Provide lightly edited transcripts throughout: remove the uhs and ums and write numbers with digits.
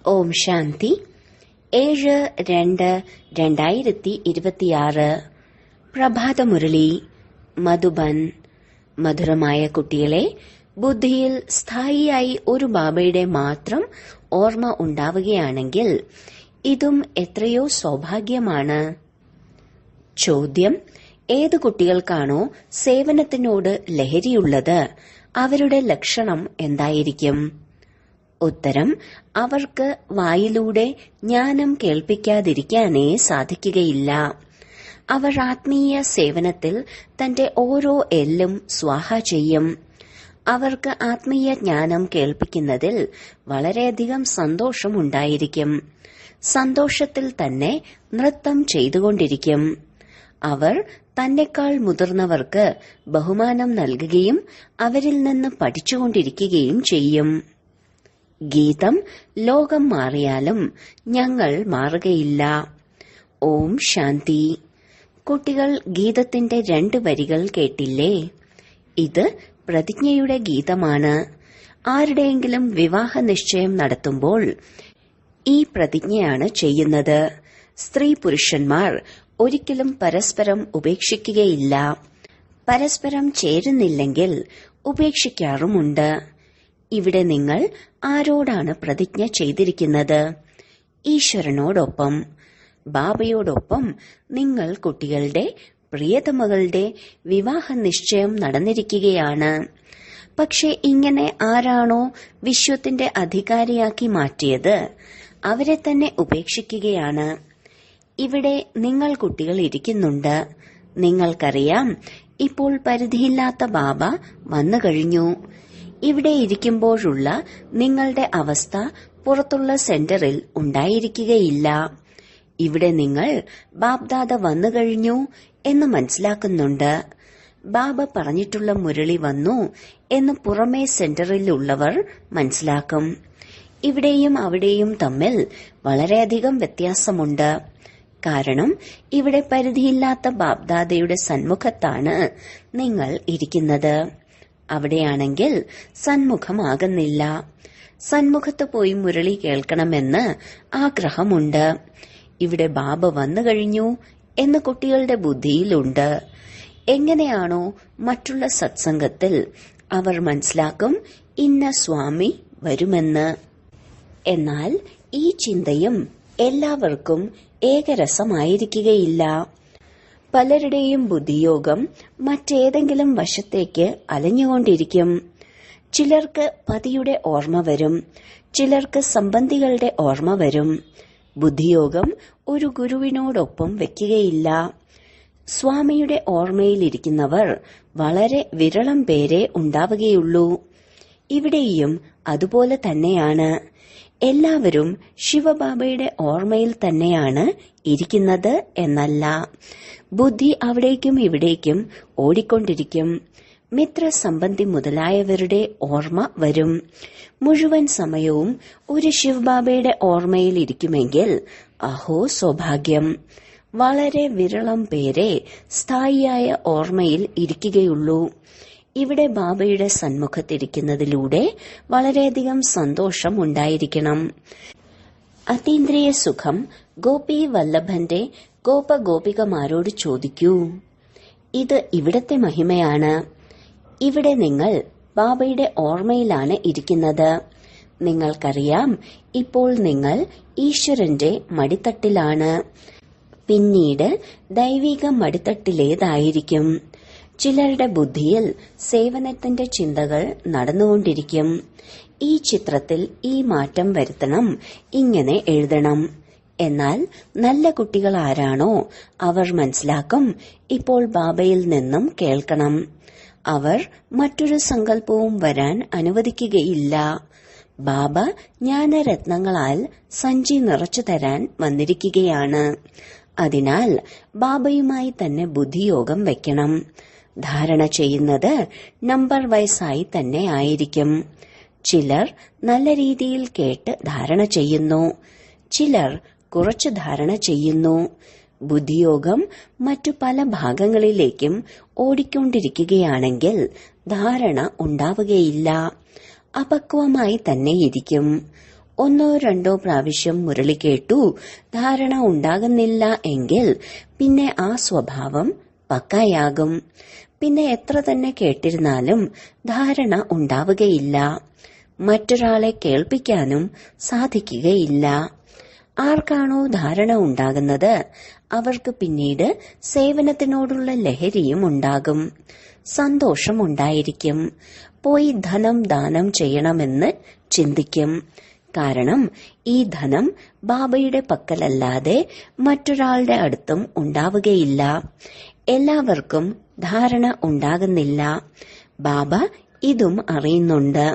ഓം ശാന്തി 7/2/2026 പ്രഭാതമുരളി മധുബൻ. മധുരമായ കുട്ടികളെ, ബുദ്ധിയിൽ സ്ഥായിയായി ഒരു ബാബയുടെ മാത്രം ഓർമ്മ ഉണ്ടാവുകയാണെങ്കിൽ ഇതും എത്രയോ സൗഭാഗ്യമാണ്. ചോദ്യം: ഏതു കുട്ടികൾക്കാണോ സേവനത്തിനോട് ലഹരിയുള്ളത് അവരുടെ ലക്ഷണം എന്തായിരിക്കും? ഉത്തരം: അവർക്ക് വായിലൂടെ ജ്ഞാനം കേൾപ്പിക്കാതിരിക്കാനേ സാധിക്കുകയില്ല. അവർ ആത്മീയ സേവനത്തിൽ തന്റെ ഓരോ എല്ലും സ്വാഹ ചെയ്യും. അവർക്ക് ആത്മീയ ജ്ഞാനം കേൾപ്പിക്കുന്നതിൽ വളരെയധികം സന്തോഷമുണ്ടായിരിക്കും. സന്തോഷത്തിൽ തന്നെ നൃത്തം ചെയ്തുകൊണ്ടിരിക്കും. അവർ തന്നെക്കാൾ മുതിർന്നവർക്ക് ബഹുമാനം നൽകുകയും അവരിൽ നിന്ന് പഠിച്ചുകൊണ്ടിരിക്കുകയും ചെയ്യും. ഗീതം: ലോകം മാറിയാലും ഞങ്ങൾ മാറുകയില്ല. ഓം ശാന്തി. കുട്ടികൾ ഗീതത്തിന്റെ 2 വരികൾ കേട്ടില്ലേ? ഇത് പ്രതിജ്ഞയുടെ ഗീതമാണ്. ആരുടെയെങ്കിലും വിവാഹ നിശ്ചയം നടത്തുമ്പോൾ ഈ പ്രതിജ്ഞയാണ് ചെയ്യുന്നത്. സ്ത്രീ പുരുഷന്മാർ ഒരിക്കലും പരസ്പരം ഉപേക്ഷിക്കുകയില്ല. പരസ്പരം ചേരുന്നില്ലെങ്കിൽ ഉപേക്ഷിക്കാറുമുണ്ട്. ഇവിടെ നിങ്ങൾ ആരോടാണ് പ്രതിജ്ഞ ചെയ്തിരിക്കുന്നത്? ഈശ്വരനോടൊപ്പം. ബാബയോടൊപ്പം നിങ്ങൾ കുട്ടികളുടെ പ്രിയതമകളുടെ വിവാഹ നിശ്ചയം നടന്നിരിക്കുകയാണ്. പക്ഷെ ഇങ്ങനെ ആരാണോ വിശ്വത്തിന്റെ അധികാരിയാക്കി മാറ്റിയത് അവരെ തന്നെ ഉപേക്ഷിക്കുകയാണ്. ഇവിടെ നിങ്ങൾ കുട്ടികൾ ഇരിക്കുന്നുണ്ട്. നിങ്ങൾക്കറിയാം, ഇപ്പോൾ പരിധിയില്ലാത്ത ബാബ വന്നു കഴിഞ്ഞു. ഇവിടെ ഇരിക്കുമ്പോഴുള്ള നിങ്ങളുടെ അവസ്ഥ പുറത്തുള്ള സെന്ററിൽ ഉണ്ടായിരിക്കുകയില്ല. ഇവിടെ നിങ്ങൾ ബാബ്ദാദ വന്നു കഴിഞ്ഞു എന്ന് മനസ്സിലാക്കുന്നുണ്ട്. ബാബ പറഞ്ഞിട്ടുള്ള മുരളി വന്നു എന്ന് പുറമേ സെന്ററിലുള്ളവർ മനസ്സിലാക്കും. ഇവിടെയും അവിടെയും തമ്മിൽ വളരെയധികം വ്യത്യാസമുണ്ട്. കാരണം ഇവിടെ പരിധിയില്ലാത്ത ബാബ്ദാദയുടെ സന്മുഖത്താണ് നിങ്ങൾ ഇരിക്കുന്നത്. അവിടെയാണെങ്കിൽ സന്മുഖമാകുന്നില്ല. സന്മുഖത്ത് പോയി മുരളി കേൾക്കണമെന്ന് ആഗ്രഹമുണ്ട്. ഇവിടെ ബാബ വന്നു കഴിഞ്ഞു എന്ന് കുട്ടികളുടെ ബുദ്ധിയിലുണ്ട്. എങ്ങനെയാണോ മറ്റുള്ള സത്സംഗത്തിൽ അവർ മനസ്സിലാക്കും ഇന്ന സ്വാമി വരുമെന്ന്. എന്നാൽ ഈ ചിന്തയും എല്ലാവർക്കും ഏകരസമായിരിക്കുകയില്ല. പലരുടെയും ബുദ്ധിയോഗം മറ്റേതെങ്കിലും വശത്തേക്ക് അലഞ്ഞുകൊണ്ടിരിക്കും. ചിലർക്ക് പതിയുടെ ഓർമ്മ വരും, ചിലർക്ക് സംബന്ധികളുടെ ഓർമ്മ വരും. ബുദ്ധിയോഗം ഒരു ഗുരുവിനോടൊപ്പം വെക്കുകയില്ല. സ്വാമിയുടെ ഓർമ്മയിലിരിക്കുന്നവർ വളരെ വിരളം പേരെ ഉണ്ടാവുകയുള്ളൂ. ഇവിടെയും അതുപോലെ തന്നെയാണ്. എല്ലാവരും ശിവബാബയുടെ ഓർമ്മയിൽ തന്നെയാണ് ഇരിക്കുന്നത് എന്നല്ല. ബുദ്ധി അവിടേക്കും ഇവിടേക്കും ഓടിക്കൊണ്ടിരിക്കും. മിത്രസംബന്ധി മുതലായവരുടെ ഓർമ്മ വരും. മുഴുവൻ സമയവും ഒരു ശിവബാബയുടെ ഓർമ്മയിൽ ഇരിക്കുമെങ്കിൽ അഹോ സൗഭാഗ്യം. വളരെ വിരളം പേരെ സ്ഥായിയായ ഓർമ്മയിൽ ഇരിക്കുകയുള്ളൂ. ഇവിടെ ബാബയുടെ സന്മുഖത്തിരിക്കുന്നതിലൂടെ വളരെയധികം സന്തോഷം ഉണ്ടായിരിക്കണം. അതീന്ദ്രിയ സുഖം ഗോപി വല്ലഭന്റെ ഗോപഗോപികമാരോട് ചോദിക്കൂ. ഇത് ഇവിടത്തെ മഹിമയാണ്. ഇവിടെ നിങ്ങൾ ബാബയുടെ ഓർമ്മയിലാണ് ഇരിക്കുന്നത്. നിങ്ങൾക്കറിയാം, ഇപ്പോൾ നിങ്ങൾ ഈശ്വരന്റെ മടിത്തട്ടിലാണ്. പിന്നീട് ദൈവിക മടിത്തട്ടിലേതായിരിക്കും. ചിലരുടെ ബുദ്ധിയിൽ സേവനത്തിന്റെ ചിന്തകൾ നടന്നുകൊണ്ടിരിക്കും. ഈ ചിത്രത്തിൽ ഈ മാറ്റം വരുത്തണം, ഇങ്ങനെ എഴുതണം. എന്നാൽ നല്ല കുട്ടികൾ ആരാണോ അവർ മനസ്സിലാക്കും ഇപ്പോൾ ബാബയിൽ നിന്നും കേൾക്കണം. അവർ മറ്റൊരു സങ്കല്പവും വരാൻ അനുവദിക്കുകയില്ല. ബാബ ജ്ഞാനരത്നങ്ങളാൽ സഞ്ചി നിറച്ചു തരാൻ വന്നിരിക്കുകയാണ്. അതിനാൽ ബാബയുമായി തന്നെ ബുദ്ധിയോഗം വെക്കണം. ധാരണ ചെയ്യുന്നത് നമ്പർ വൈസായി തന്നെ ആയിരിക്കും. ചിലർ നല്ല രീതിയിൽ കേട്ട് ധാരണ ചെയ്യുന്നു, ചിലർ കുറച്ച് ധാരണ ചെയ്യുന്നു. ബുദ്ധിയോഗം മറ്റു പല ഭാഗങ്ങളിലേക്കും ഓടിക്കൊണ്ടിരിക്കുകയാണെങ്കിൽ ധാരണ ഉണ്ടാവുകയില്ല. അപക്വമായി തന്നെ ഇരിക്കും. ഒന്നോ രണ്ടോ പ്രാവശ്യം മുരളി കേട്ടു ധാരണ ഉണ്ടാകുന്നില്ല എങ്കിൽ പിന്നെ ആ സ്വഭാവം പക്കായാകും. പിന്നെ എത്ര തന്നെ കേട്ടിരുന്നാലും ധാരണ ഉണ്ടാവുകയില്ല. മറ്റൊരാളെ കേൾപ്പിക്കാനും സാധിക്കുകയില്ല. ആർക്കാണോ ധാരണ ഉണ്ടാകുന്നത് അവർക്ക് പിന്നീട് സേവനത്തിനോടുള്ള ലഹരിയും ഉണ്ടാകും. സന്തോഷമുണ്ടായിരിക്കും. പോയി ധനം ദാനം ചെയ്യണമെന്ന് ചിന്തിക്കും. കാരണം ഈ ധനം ബാബയുടെ പക്കലല്ലാതെ മറ്റൊരാളുടെ അടുത്തും ഉണ്ടാവുകയില്ല. എല്ലാവർക്കും ധാരണ ഉണ്ടാകുന്നില്ല. ബാബ ഇതും അറിയുന്നുണ്ട്.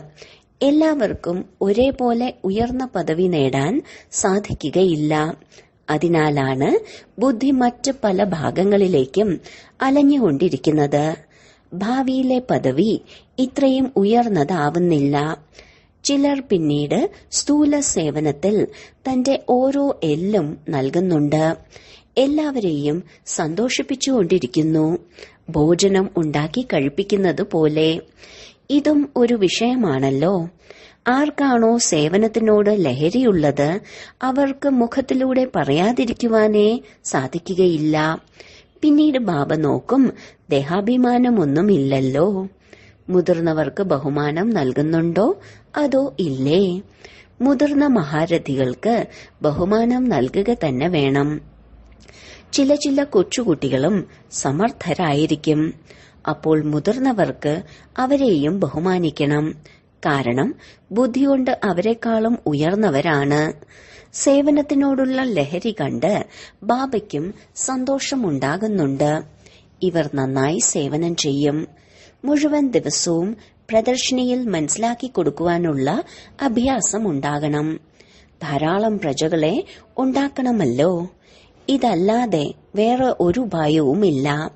എല്ലാവർക്കും ഒരേപോലെ ഉയർന്ന പദവി നേടാൻ സാധിക്കുകയില്ല. അതിനാലാണ് ബുദ്ധി മറ്റ് പല ഭാഗങ്ങളിലേക്കും അലഞ്ഞുകൊണ്ടിരിക്കുന്നത്. ഭാവിയിലെ പദവി ഇത്രയും ഉയർന്നതാവുന്നില്ല. ചിലർ പിന്നീട് സ്ഥൂല സേവനത്തിൽ തന്റെ ഓരോ എല്ലും നൽകുന്നുണ്ട്. എല്ലാവരെയും സന്തോഷിപ്പിച്ചുകൊണ്ടിരിക്കുന്നു. ഭോജനം ഉണ്ടാക്കി കഴിപ്പിക്കുന്നത് പോലെ. ഇതും ഒരു വിഷയമാണല്ലോ. ആർക്കാണോ സേവനത്തിനോട് ലഹരിയുള്ളത് അവർക്ക് മുഖത്തിലൂടെ പറയാതിരിക്കുവാനേ സാധിക്കുകയില്ല. പിന്നീട് ബാബ നോക്കും, ദേഹാഭിമാനമൊന്നുമില്ലല്ലോ. മുതിർന്നവർക്ക് ബഹുമാനം നൽകുന്നുണ്ടോ അതോ ഇല്ലേ? മുതിർന്ന മഹാരഥികൾക്ക് ബഹുമാനം നൽകുക തന്നെ വേണം. ചില കൊച്ചുകുട്ടികളും സമർത്ഥരായിരിക്കും. അപ്പോൾ മുതിർന്നവർക്ക് അവരെയും ബഹുമാനിക്കണം. കാരണം ബുദ്ധികൊണ്ട് അവരെക്കാളും ഉയർന്നവരാണ്. സേവനത്തിനോടുള്ള ലഹരി കണ്ട് ബാബയ്ക്കും സന്തോഷമുണ്ടാകുന്നുണ്ട്. ഇവർ നന്നായി സേവനം ചെയ്യും. മുഴുവൻ ദിവസവും പ്രദർശിനിയിൽ മനസ്സിലാക്കി കൊടുക്കുവാനുള്ള അഭ്യാസം ഉണ്ടാകണം. ധാരാളം പ്രജകളെ ഉണ്ടാക്കണമല്ലോ. ഇതല്ലാതെ വേറെ ഒരു ഉപായവുമില്ല.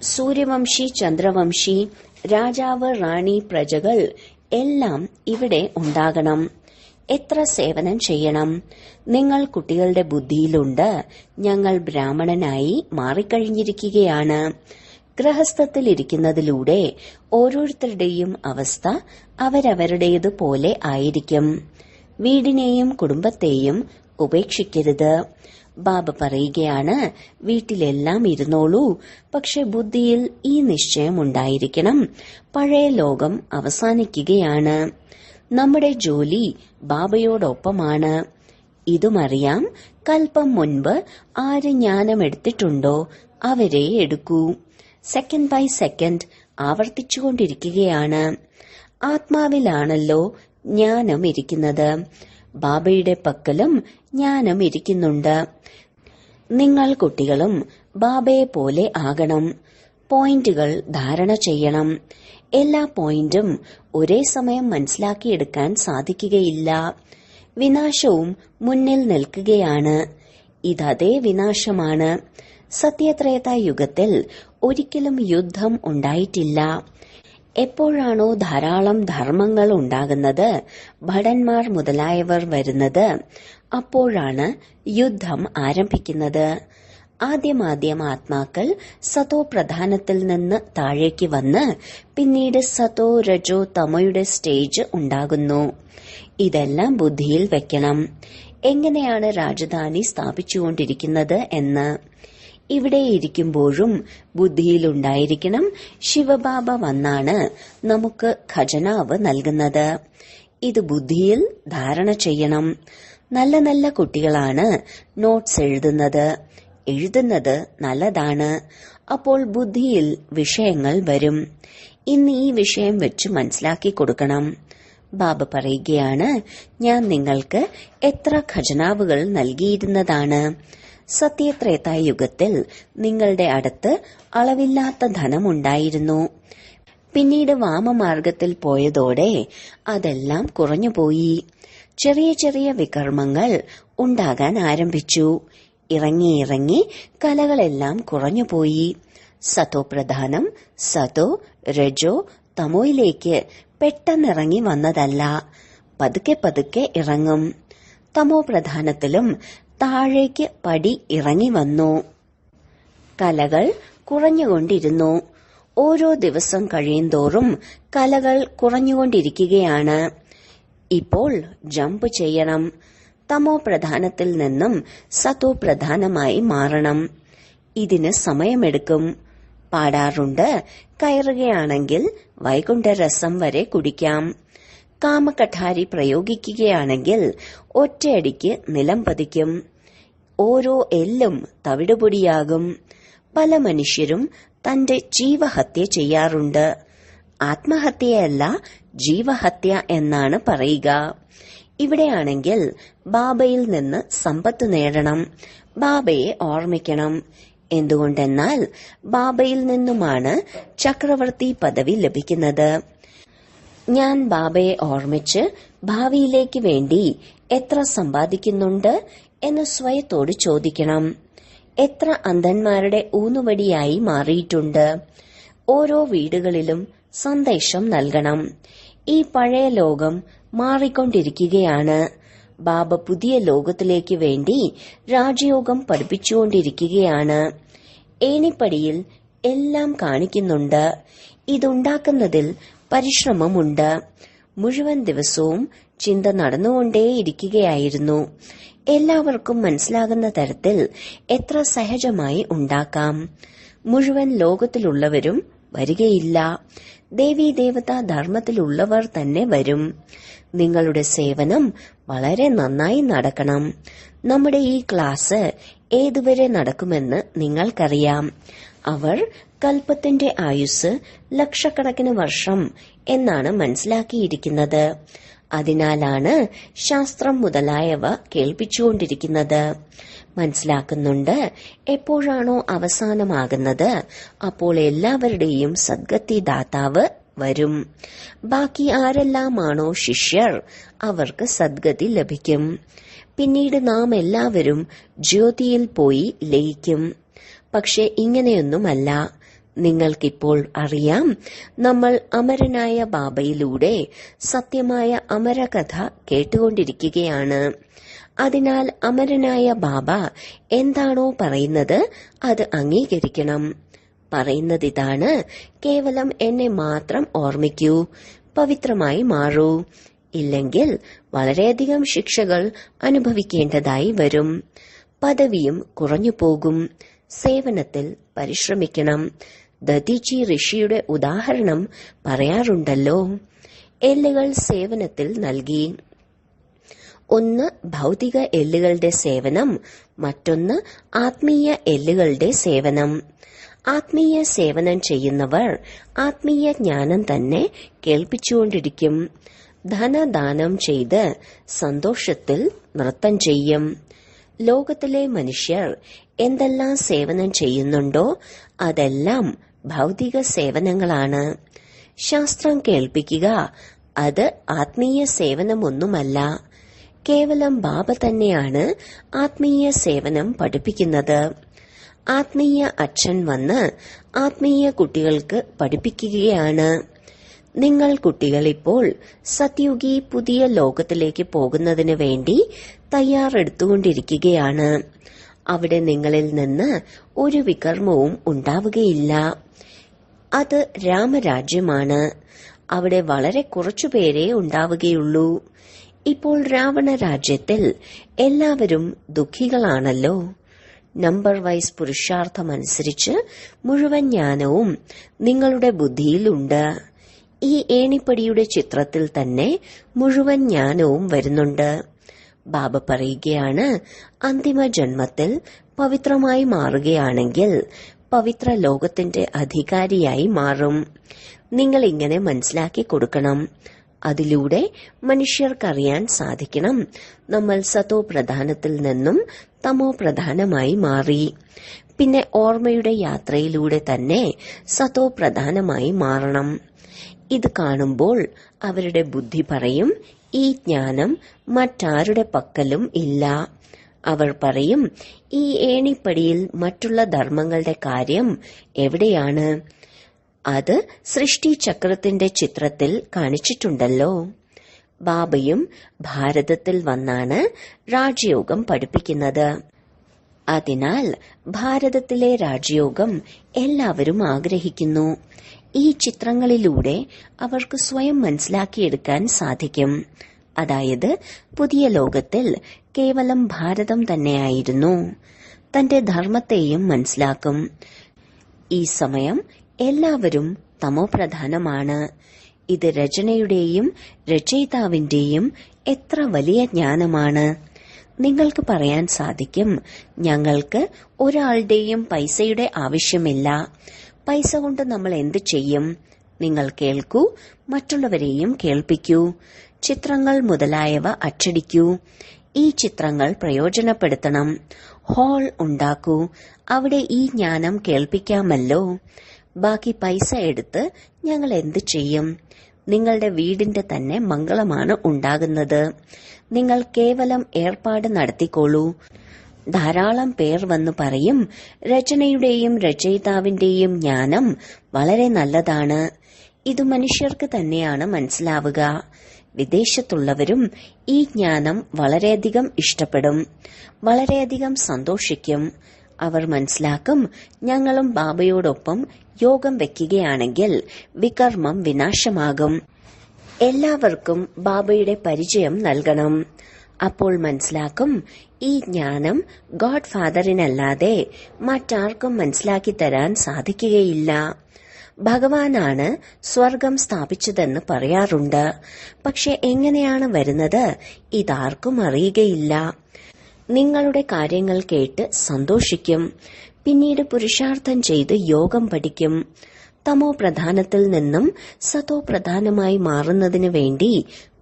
സൂര്യവംശി, ചന്ദ്രവംശി, രാജാവ്, റാണി, പ്രജകൾ എല്ലാം ഇവിടെ ഉണ്ടാകണം. എത്ര സേവനം ചെയ്യണം? നിങ്ങൾ കുട്ടികളുടെ ബുദ്ധിയിലുണ്ട്, ഞങ്ങൾ ബ്രാഹ്മണനായി മാറിക്കഴിഞ്ഞിരിക്കുകയാണ്. ഗൃഹസ്ഥത്തിലിരിക്കുന്നതിലൂടെ ഓരോരുത്തരുടെയും അവസ്ഥ അവരവരുടേതുപോലെ ആയിരിക്കും. വീടിനെയും കുടുംബത്തെയും ഉപേക്ഷിക്കരുത്. ബാബ പറയുകയാണ്, വീട്ടിലെല്ലാം ഇരുന്നോളൂ, പക്ഷെ ബുദ്ധിയിൽ ഈ നിശ്ചയം ഉണ്ടായിരിക്കണം, പഴയ ലോകം അവസാനിക്കുകയാണ്. നമ്മുടെ ജോലി ബാബയോടൊപ്പമാണ്. ഇതുമറിയാം, കൽപ്പം മുൻപ് ആര് ജ്ഞാനമെടുത്തിട്ടുണ്ടോ അവരെ എടുക്കൂ. സെക്കൻഡ് ബൈ സെക്കൻഡ് ആവർത്തിച്ചുകൊണ്ടിരിക്കുകയാണ്. ആത്മാവിലാണല്ലോ ജ്ഞാനം ഇരിക്കുന്നത്. ബാബയുടെ പക്കലും ജ്ഞാനം ഇരിക്കുന്നുണ്ട്. നിങ്ങൾ കുട്ടികളും ബാബയെ പോലെ ആകണം. പോയിന്റുകൾ ധാരണ ചെയ്യണം. എല്ലാ പോയിന്റും ഒരേ സമയം മനസ്സിലാക്കിയെടുക്കാൻ സാധിക്കുകയില്ല. വിനാശവും മുന്നിൽ നിൽക്കുകയാണ്. ഇതേ വിനാശമാണ്. സത്യത്രേതാ യുഗത്തിൽ ഒരിക്കലും യുദ്ധം ഉണ്ടായിട്ടില്ല. എപ്പോഴാണോ ധാരാളം ധർമ്മങ്ങൾ ഉണ്ടാകുന്നത്, ഭടന്മാർ മുതലായവർ വരുന്നത്, അപ്പോഴാണ് യുദ്ധം ആരംഭിക്കുന്നത്. ആദ്യമാദ്യം ആത്മാക്കൾ സതോ പ്രധാനത്തിൽ നിന്ന് താഴേക്ക് വന്ന് പിന്നീട് സതോ രജോ തമോയുടെ സ്റ്റേജ് ഉണ്ടാകുന്നു. ഇതെല്ലാം ബുദ്ധിയിൽ വെക്കണം. എങ്ങനെയാണ് രാജധാനി സ്ഥാപിച്ചുകൊണ്ടിരിക്കുന്നത് എന്ന്. ഇവിടെ ഇരിക്കുമ്പോഴും ബുദ്ധിയിലുണ്ടായിരിക്കണം, ശിവബാബ വന്നാണ് നമുക്ക് ഖജനാവ് നൽകുന്നത്. ഇത് ബുദ്ധിയിൽ ധാരണ ചെയ്യണം. നല്ല നല്ല കുട്ടികളാണ് നോട്ട്സ് എഴുതുന്നത്. എഴുതുന്നത് നല്ലതാണ്. അപ്പോൾ ബുദ്ധിയിൽ വിഷയങ്ങൾ വരും. ഇന്ന് ഈ വിഷയം വെച്ച് മനസ്സിലാക്കി കൊടുക്കണം. ബാബ പറയുകയാണ്, ഞാൻ നിങ്ങൾക്ക് എത്ര ഖജനാവുകൾ നൽകിയിരുന്നതാണ്. സത്യത്രേതായുഗത്തിൽ നിങ്ങളുടെ അടുത്ത് അളവില്ലാത്ത ധനമുണ്ടായിരുന്നു. പിന്നീട് വാമമാർഗത്തിൽ പോയതോടെ അതെല്ലാം കുറഞ്ഞുപോയി. ചെറിയ ചെറിയ വികർമ്മങ്ങൾ ഉണ്ടാകാൻ ആരംഭിച്ചു. ഇറങ്ങി കലകളെല്ലാം കുറഞ്ഞുപോയി. സതോ പ്രധാനം സതോ രജോ തമോയിലേക്ക് പെട്ടെന്നിറങ്ങി വന്നതല്ല, പതുക്കെ പതുക്കെ ഇറങ്ങും. തമോ പ്രധാനത്തിലും താഴേക്ക് പടി ഇറങ്ങി വന്നു. കലകൾ കുറഞ്ഞുകൊണ്ടിരുന്നു. ഓരോ ദിവസം കഴിയുന്തോറും കലകൾ കുറഞ്ഞുകൊണ്ടിരിക്കുകയാണ്. ഇപ്പോൾ ജമ്പ് ചെയ്യണം. തമോ പ്രധാനത്തിൽ നിന്നും സതോ പ്രധാനമായി മാറണം. ഇതിന് സമയമെടുക്കും. പാടാറുണ്ട്, കയറുകയാണെങ്കിൽ വൈകുണ്ഠരസം വരെ കുടിക്കാം. കാമകഠാരി പ്രയോഗിക്കുകയാണെങ്കിൽ ഒറ്റയടിക്ക് നിലം പതിക്കും. ഓരോ എല്ലും തവിടുപൊടിയാകും. പല മനുഷ്യരും തന്റെ ജീവഹത്യ ചെയ്യാറുണ്ട്. ആത്മഹത്യയല്ല, ജീവഹത്യ എന്നാണ് പറയുക. ഇവിടെയാണെങ്കിൽ ബാബയിൽ നിന്ന് സമ്പത്ത് നേടണം, ബാബയെ ഓർമ്മിക്കണം. എന്തുകൊണ്ടെന്നാൽ ബാബയിൽ നിന്നുമാണ് ചക്രവർത്തി പദവി ലഭിക്കുന്നത്. ഞാൻ ബാബയെ ഓർമ്മിച്ച് ഭാവിയിലേക്ക് വേണ്ടി എത്ര സമ്പാദിക്കുന്നുണ്ട് എന്ന് സ്വയത്തോട് ചോദിക്കണം. എത്ര അന്ധന്മാരുടെ ഊന്നുവടിയായി മാറിയിട്ടുണ്ട്. ഓരോ വീടുകളിലും സന്ദേശം നൽകണം. ഈ പഴയ ലോകം മാറിക്കൊണ്ടിരിക്കുകയാണ്. ബാബ പുതിയ ലോകത്തിലേക്ക് വേണ്ടി രാജയോഗം പഠിപ്പിച്ചുകൊണ്ടിരിക്കുകയാണ്. ഏണിപ്പടിയിൽ എല്ലാം കാണിക്കുന്നുണ്ട്. ഇതുണ്ടാക്കുന്നതിൽ പരിശ്രമമുണ്ട്. മുഴുവൻ ദിവസവും ചിന്ത നടന്നുകൊണ്ടേയിരിക്കുകയായിരുന്നു. എല്ലാവർക്കും മനസ്സിലാകുന്ന തരത്തിൽ എത്ര സഹജമായി ഉണ്ടാക്കാം. മുഴുവൻ ലോകത്തിലുള്ളവരും വരികയില്ല. ദേവീദേവതാ ധർമ്മത്തിലുള്ളവർ തന്നെ വരും. നിങ്ങളുടെ സേവനം വളരെ നന്നായി നടക്കണം. നമ്മുടെ ഈ ക്ലാസ് ഏതുവരെ നടക്കുമെന്ന് നിങ്ങൾക്കറിയാം. അവർ കൽപ്പത്തിന്റെ ആയുസ് ലക്ഷക്കണക്കിന് വർഷം എന്നാണ് മനസ്സിലാക്കിയിരിക്കുന്നത്. അതിനാലാണ് ശാസ്ത്രം മുതലായവ കേൾപ്പിച്ചുകൊണ്ടിരിക്കുന്നത്. മനസ്സിലാക്കുന്നുണ്ട്, എപ്പോഴാണോ അവസാനമാകുന്നത് അപ്പോൾ എല്ലാവരുടെയും സദ്ഗതി ദാതാവ് വരും. ബാക്കി ആരെല്ലാമാണോ ശിഷ്യർ അവർക്ക് സദ്ഗതി ലഭിക്കും. പിന്നീട് നാം എല്ലാവരും ജ്യോതിയിൽ പോയി ലയിക്കും. പക്ഷെ ഇങ്ങനെയൊന്നുമല്ല. നിങ്ങൾക്കിപ്പോൾ അറിയാം, നമ്മൾ അമരനായ ബാബയിലൂടെ സത്യമായ അമരകഥ കേട്ടുകൊണ്ടിരിക്കുകയാണ്. അതിനാൽ അമരനായ ബാബ എന്താണോ പറയുന്നത് അത് അംഗീകരിക്കണം. പറയുന്നതിതാണ്, കേവലം എന്നെ മാത്രം ഓർമ്മിക്കൂ, പവിത്രമായി മാറൂ. ഇല്ലെങ്കിൽ വളരെയധികം ശിക്ഷകൾ അനുഭവിക്കേണ്ടതായി വരും. പദവിയും കുറഞ്ഞു പോകും. സേവനത്തിൽ പരിശ്രമിക്കണം. ദധീചി ഋഷിയുടെ ഉദാഹരണം പറയാറുണ്ടല്ലോ. എല്ലുകൾ സേവനത്തിൽ നൽകി. ഒന്ന് ഭൗതിക എല്ലുകളുടെ സേവനം, മറ്റൊന്ന് ആത്മീയ എല്ലുകളുടെ സേവനം. ആത്മീയ സേവനം ചെയ്യുന്നവർ ആത്മീയ ജ്ഞാനം തന്നെ കേൾപ്പിച്ചുകൊണ്ടിരിക്കും. ധനദാനം ചെയ്ത് സന്തോഷത്തിൽ നൃത്തം ചെയ്യും. ലോകത്തിലെ മനുഷ്യർ എന്തെല്ലാം സേവനം ചെയ്യുന്നുണ്ടോ അതെല്ലാം ഭൗതിക സേവനങ്ങളാണ്. ശാസ്ത്രം കേൾപ്പിക്കുക അത് ആത്മീയ സേവനമൊന്നുമല്ല. കേവലം ബാബ തന്നെയാണ് ആത്മീയ സേവനം പഠിപ്പിക്കുന്നത്. ആത്മീയ അച്ഛൻ വന്ന് ആത്മീയ കുട്ടികൾക്ക് പഠിപ്പിക്കുകയാണ്. നിങ്ങൾ കുട്ടികൾ ഇപ്പോൾ സത്യുഗി പുതിയ ലോകത്തിലേക്ക് പോകുന്നതിന് വേണ്ടി തയ്യാറെടുത്തുകൊണ്ടിരിക്കുകയാണ്. അവിടെ നിങ്ങളിൽ നിന്ന് ഒരു വികർമ്മവും ഉണ്ടാവുകയില്ല. അത് രാമരാജ്യമാണ്. അവിടെ വളരെ കുറച്ചുപേരേ ഉണ്ടാവുകയുള്ളൂ. ഇപ്പോൾ രാവണ രാജ്യത്തിൽ എല്ലാവരും ദുഃഖികളാണല്ലോ. നമ്പർ വൈസ് പുരുഷാർത്ഥമനുസരിച്ച് മുഴുവൻ ജ്ഞാനവും നിങ്ങളുടെ ബുദ്ധിയിലുണ്ട്. ഈ ഏണിപ്പടിയുടെ ചിത്രത്തിൽ തന്നെ മുഴുവൻ ജ്ഞാനവും വരുന്നുണ്ട്. ബാബ പറയുകയാണ്, അന്തിമ ജന്മത്തിൽ പവിത്രമായി മാറുകയാണെങ്കിൽ പവിത്ര ലോകത്തിന്റെ അധികാരിയായി മാറും. നിങ്ങൾ ഇങ്ങനെ മനസ്സിലാക്കി കൊടുക്കണം. അതിലൂടെ മനുഷ്യർക്കറിയാൻ സാധിക്കണം, നമ്മൾ സതോ പ്രധാനത്തിൽ നിന്നും തമോ പ്രധാനമായി മാറി. പിന്നെ ഓർമ്മയുടെ യാത്രയിലൂടെ തന്നെ സതോ പ്രധാനമായി മാറണം. ഇത് കാണുമ്പോൾ അവരുടെ ബുദ്ധി പറയും, ഈ ജ്ഞാനം മറ്റാരുടെ പക്കലും ഇല്ല. അവർ പറയും, ഈ ഏണിപ്പടിയിൽ മറ്റുള്ള ധർമ്മങ്ങളുടെ കാര്യം എവിടെയാണ്? അത് സൃഷ്ടി ചക്രത്തിന്റെ ചിത്രത്തിൽ കാണിച്ചിട്ടുണ്ടല്ലോ. ബാബയും ഭാരതത്തിൽ വന്നാണ് രാജയോഗം പഠിപ്പിക്കുന്നത്. അതിനാൽ ഭാരതത്തിലെ രാജയോഗം എല്ലാവരും ആഗ്രഹിക്കുന്നു. ഈ ചിത്രങ്ങളിലൂടെ അവർക്ക് സ്വയം മനസ്സിലാക്കിയെടുക്കാൻ സാധിക്കും. അതായത് പുതിയ ലോകത്തിൽ കേവലം ഭാരതം തന്നെയായിരുന്നു. തന്റെ ധർമ്മത്തെയും മനസ്സിലാക്കും. ഈ സമയം എല്ലാവരും തമോപ്രധാനമാണ്. ഇത് രചനയുടെയും രചയിതാവിന്റെയും എത്ര വലിയ ജ്ഞാനമാണ്. നിങ്ങൾക്ക് പറയാൻ സാധിക്കും, ഞങ്ങൾക്ക് ഒരാളുടെയും പൈസയുടെ ആവശ്യമില്ല. പൈസ കൊണ്ട് നമ്മൾ എന്ത് ചെയ്യും? നിങ്ങൾ കേൾക്കൂ, മറ്റുള്ളവരെയും കേൾപ്പിക്കൂ. ചിത്രങ്ങൾ മുതലായവ അച്ചടിക്കൂ. ഈ ചിത്രങ്ങൾ പ്രയോജനപ്പെടുത്തണം. ഹാൾ ഉണ്ടാക്കൂ. അവിടെ ഈ ജ്ഞാനം കേൾപ്പിക്കാമല്ലോ. ബാക്കി പൈസ എടുത്ത് ഞങ്ങൾ എന്ത് ചെയ്യും? നിങ്ങളുടെ വീടിന്റെ തന്നെ മംഗളമാണ് ഉണ്ടാകുന്നത്. നിങ്ങൾ കേവലം ഏർപ്പാട് നടത്തിക്കോളൂ. ധാരാളം പേർ വന്നു പറയും, രചനയുടെയും രചയിതാവിന്റെയും ജ്ഞാനം വളരെ നല്ലതാണ്. ഇത് മനുഷ്യർക്ക് തന്നെയാണ് മനസ്സിലാവുക. വിദേശത്തുള്ളവരും ഈ ജ്ഞാനം വളരെയധികം ഇഷ്ടപ്പെടും, വളരെയധികം സന്തോഷിക്കും. അവർ മനസ്സിലാക്കും, ഞങ്ങളും ബാബയോടൊപ്പം യോഗം വെക്കുകയാണെങ്കിൽ വികർമ്മം വിനാശമാകും. എല്ലാവർക്കും ബാബയുടെ പരിചയം നൽകണം. അപ്പോൾ മനസ്സിലാക്കും, ഈ ജ്ഞാനം ഗോഡ് ഫാദറിനല്ലാതെ മറ്റാർക്കും മനസ്സിലാക്കി തരാൻ സാധിക്കുകയില്ല. ഭഗവാനാണ് സ്വർഗം സ്ഥാപിച്ചതെന്ന് പറയാറുണ്ട്. പക്ഷെ എങ്ങനെയാണ് വരുന്നത്? ഇതാർക്കും അറിയുകയില്ല. നിങ്ങളുടെ കാര്യങ്ങൾ കേട്ട് സന്തോഷിക്കും. പിന്നീട് പുരുഷാർത്ഥം ചെയ്ത് യോഗം പഠിക്കും. തമോ പ്രധാനത്തിൽ നിന്നും സതോ പ്രധാനമായി മാറുന്നതിനു വേണ്ടി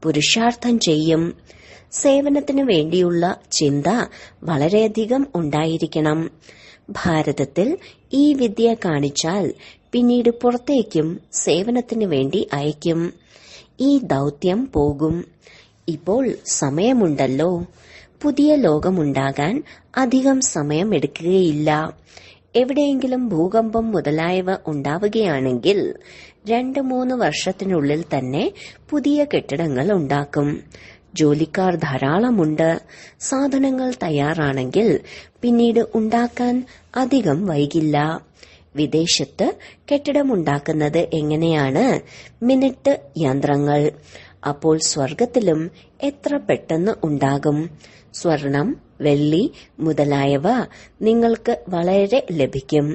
പുരുഷാർത്ഥം ചെയ്യും. സേവനത്തിനു വേണ്ടിയുള്ള ചിന്ത വളരെയധികം ഉണ്ടായിരിക്കണം. ഭാരതത്തിൽ ഈ വിദ്യ കാണിച്ചാൽ പിന്നീട് പുറത്തേക്കും സേവനത്തിനു വേണ്ടി അയക്കും. ഈ ദൗത്യം പോകും. ഇപ്പോൾ സമയമുണ്ടല്ലോ. പുതിയ ലോകമുണ്ടാകാൻ അധികം സമയം എടുക്കുകയില്ല. എവിടെയെങ്കിലും ഭൂകമ്പം മുതലായവ ഉണ്ടാവുകയാണെങ്കിൽ 2-3 വർഷത്തിനുള്ളിൽ തന്നെ പുതിയ കെട്ടിടങ്ങൾ ഉണ്ടാക്കും. ജോലിക്കാർ ധാരാളമുണ്ട്. സാധനങ്ങൾ തയ്യാറാണെങ്കിൽ പിന്നീട് ഉണ്ടാക്കാൻ അധികം വൈകില്ല. വിദേശത്ത് കെട്ടിടമുണ്ടാക്കുന്നത് എങ്ങനെയാണ്? മിനിറ്റ് യന്ത്രങ്ങൾ. അപ്പോൾ സ്വർഗത്തിലും എത്ര പെട്ടെന്ന് ഉണ്ടാകും. സ്വർണം, വെള്ളി മുതലായവ നിങ്ങൾക്ക് വളരെ ലഭിക്കും.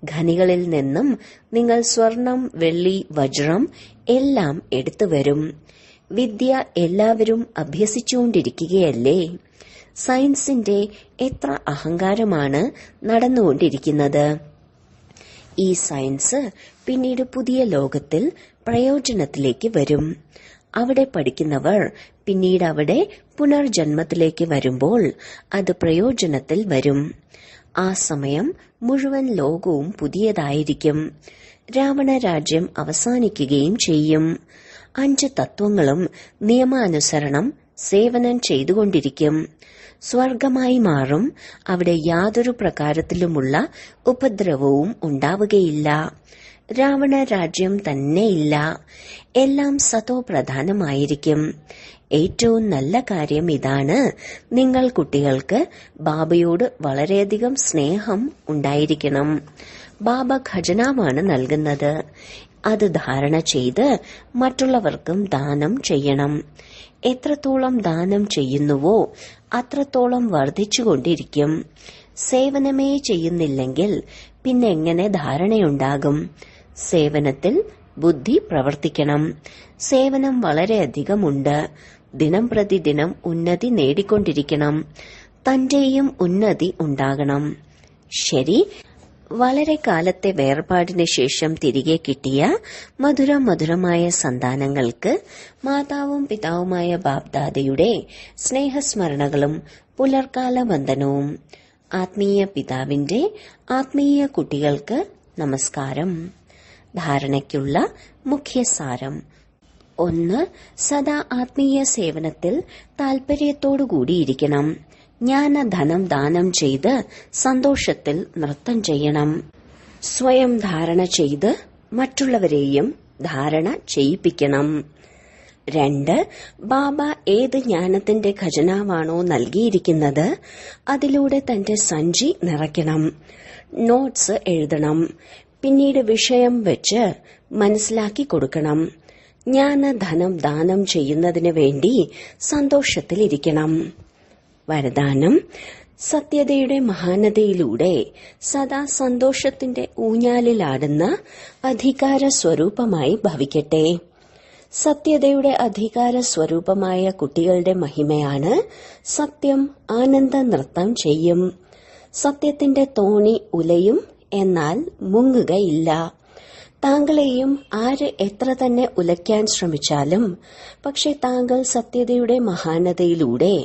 ഖനികളിൽ നിന്നും നിങ്ങൾ സ്വർണം, വെള്ളി, വജ്രം എല്ലാം എടുത്തുവരും. വിദ്യ എല്ലാവരും അഭ്യസിച്ചുകൊണ്ടിരിക്കുകയല്ലേ? സയൻസിന്റെ എത്ര അഹങ്കാരമാണ് നടന്നുകൊണ്ടിരിക്കുന്നത്. ഈ സയൻസ് പിന്നീട് പുതിയ ലോകത്തിൽ പ്രയോജനത്തിലേക്ക് വരും. അവിടെ പഠിക്കുന്നവർ പിന്നീട് അവിടെ പുനർജന്മത്തിലേക്ക് വരുമ്പോൾ അത് പ്രയോജനത്തിൽ വരും. ആ സമയം മുഴുവൻ ലോകവും പുതിയതായിരിക്കും. രാവണ രാജ്യം അവസാനിക്കുകയും ചെയ്യും. 5 തത്വങ്ങളും നിയമാനുസരണം സേവനം ചെയ്തുകൊണ്ടിരിക്കും. സ്വർഗമായി മാറും. അവിടെ യാതൊരു പ്രകാരത്തിലുമുള്ള ഉപദ്രവവും ഉണ്ടാവുകയില്ല. രാവണ രാജ്യം തന്നെയില്ല. എല്ലാം സതോ പ്രധാനമായിരിക്കും. ഏറ്റവും നല്ല കാര്യം ഇതാണ്, നിങ്ങൾ കുട്ടികൾക്ക് ബാബയോട് വളരെയധികം സ്നേഹം ഉണ്ടായിരിക്കണം. ബാബ ഖജനാവാണ് നൽകുന്നത്. അത് ധാരണ ചെയ്ത് മറ്റുള്ളവർക്കും ദാനം ചെയ്യണം. എത്രത്തോളം ദാനം ചെയ്യുന്നുവോ അത്രത്തോളം വർദ്ധിച്ചുകൊണ്ടിരിക്കും. സേവനമേ ചെയ്യുന്നില്ലെങ്കിൽ പിന്നെ എങ്ങനെ ധാരണയുണ്ടാകും? സേവനത്തിൽ ബുദ്ധി പ്രവർത്തിക്കണം. സേവനം വളരെയധികമുണ്ട്. ദിനം പ്രതിദിനം ഉന്നതി നേടിക്കൊണ്ടിരിക്കണം. തന്റെയും ഉന്നതി ഉണ്ടാകണം. ശരി, വളരെ കാലത്തെ വേർപാടിന് ശേഷം തിരികെ കിട്ടിയ മധുരമായ സന്താനങ്ങൾക്ക് മാതാവും പിതാവുമായ ബാപ്ദാദയുടെ സ്നേഹസ്മരണകളും പുലർക്കാല വന്ദനവും. ആത്മീയ പിതാവിന്റെ ആത്മീയ കുട്ടികൾക്ക് നമസ്കാരം. ധാരണയ്ക്കുള്ള മുഖ്യസാരം: 1. സദാ ആത്മീയ സേവനത്തിൽ താൽപര്യത്തോടുകൂടിയിരിക്കണം. ജ്ഞാനധനം ദാനം ചെയ്ത് സന്തോഷത്തിൽ നൃത്തം ചെയ്യണം. സ്വയം ധാരണ ചെയ്ത് മറ്റുള്ളവരെയും ധാരണ ചെയ്യിപ്പിക്കണം. 2. ബാബ ഏത് ജ്ഞാനത്തിന്റെ ഖജനാവാണോ നൽകിയിരിക്കുന്നത് അതിലൂടെ തന്റെ സഞ്ചി നിറയ്ക്കണം. നോട്ട്സ് എഴുതണം. പിന്നീട് വിഷയം വെച്ച് മനസ്സിലാക്കി കൊടുക്കണം. ജ്ഞാനധനം ദാനം ചെയ്യുന്നതിന് വേണ്ടി സന്തോഷത്തിലിരിക്കണം. വരദാനം: സത്യതയുടെ മഹാനതയിലൂടെ സദാ സന്തോഷത്തിന്റെ ഊഞ്ഞാലിലാടുന്ന അധികാര സ്വരൂപമായി ഭവിക്കട്ടെ. സത്യതയുടെ അധികാര സ്വരൂപമായ കുട്ടികളുടെ മഹിമയാണ് സത്യം ആനന്ദ നൃത്തം ചെയ്യും. സത്യത്തിന്റെ തോണി ഉലയും, എന്നാൽ മുങ്ങുകയില്ല. താങ്കളെയും ആര് എത്ര തന്നെ ഉലയ്ക്കാൻ ശ്രമിച്ചാലും, പക്ഷെ താങ്കൾ സത്യതയുടെ മഹാനതയിലൂടെ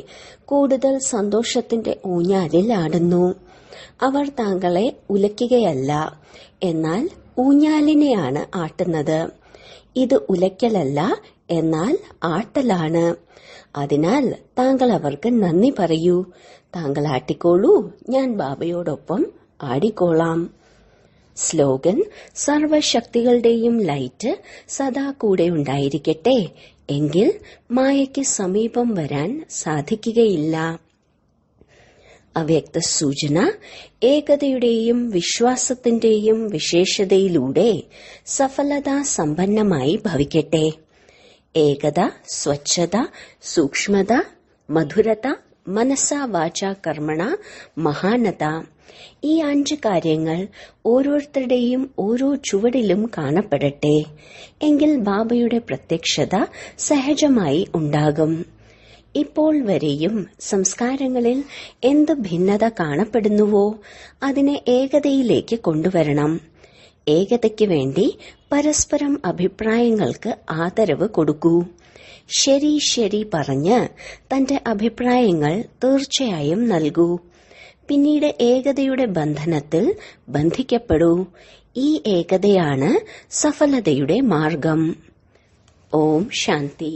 കൂടുതൽ സന്തോഷത്തിന്റെ ഊഞ്ഞാലിൽ ആടുന്നു. അവർ താങ്കളെ ഉലയ്ക്കുകയല്ല, എന്നാൽ ഊഞ്ഞാലിനെയാണ് ആട്ടുന്നത്. ഇത് ഉലയ്ക്കലല്ല, എന്നാൽ ആട്ടലാണ്. അതിനാൽ താങ്കൾ അവർക്ക് നന്ദി പറയൂ. താങ്കൾ ആട്ടിക്കോളൂ, ഞാൻ ബാബയോടൊപ്പം ആടിക്കോളാം. സ്ലോഗൻ: സർവശക്തികളുടെയും ലൈറ്റ് സദാ കൂടെ ഉണ്ടായിരിക്കട്ടെ, എങ്കിൽ മായയ്ക്ക് സമീപം വരാൻ സാധിക്കുകയില്ല. അവ്യക്ത സൂചന: ഏകതയുടെയും വിശ്വാസത്തിന്റെയും വിശേഷതയിലൂടെ സഫലതാ സമ്പന്നമായി ഭവിക്കട്ടെ. ഏകത, സ്വച്ഛത, സൂക്ഷ്മത, മധുരത, മനസ്സാ വാചാ കർമ്മണ മഹാനത. ഈ 5 കാര്യങ്ങൾ ഓരോരുത്തരുടെയും ഓരോ ചുവടിലും കാണപ്പെടട്ടെ, എങ്കിൽ ബാബയുടെ പ്രത്യക്ഷത സഹജമായി ഉണ്ടാകും. ഇപ്പോൾ വരെയും സംസ്കാരങ്ങളിൽ എന്ത് ഭിന്നത കാണപ്പെടുന്നുവോ അതിനെ ഏകതയിലേക്ക് കൊണ്ടുവരണം. ഏകതയ്ക്ക് വേണ്ടി പരസ്പരം അഭിപ്രായങ്ങൾക്ക് ആദരവ് കൊടുക്കൂ. ശരി ശരി പറഞ്ഞ് തന്റെ അഭിപ്രായങ്ങൾ തീർച്ചയായും നൽകൂ. പിന്നീട് ഏകതയുടെ ബന്ധനത്തിൽ ബന്ധിക്കപ്പെടൂ. ഈ ഏകതയാണ് സഫലതയുടെ മാർഗം. ഓം ശാന്തി.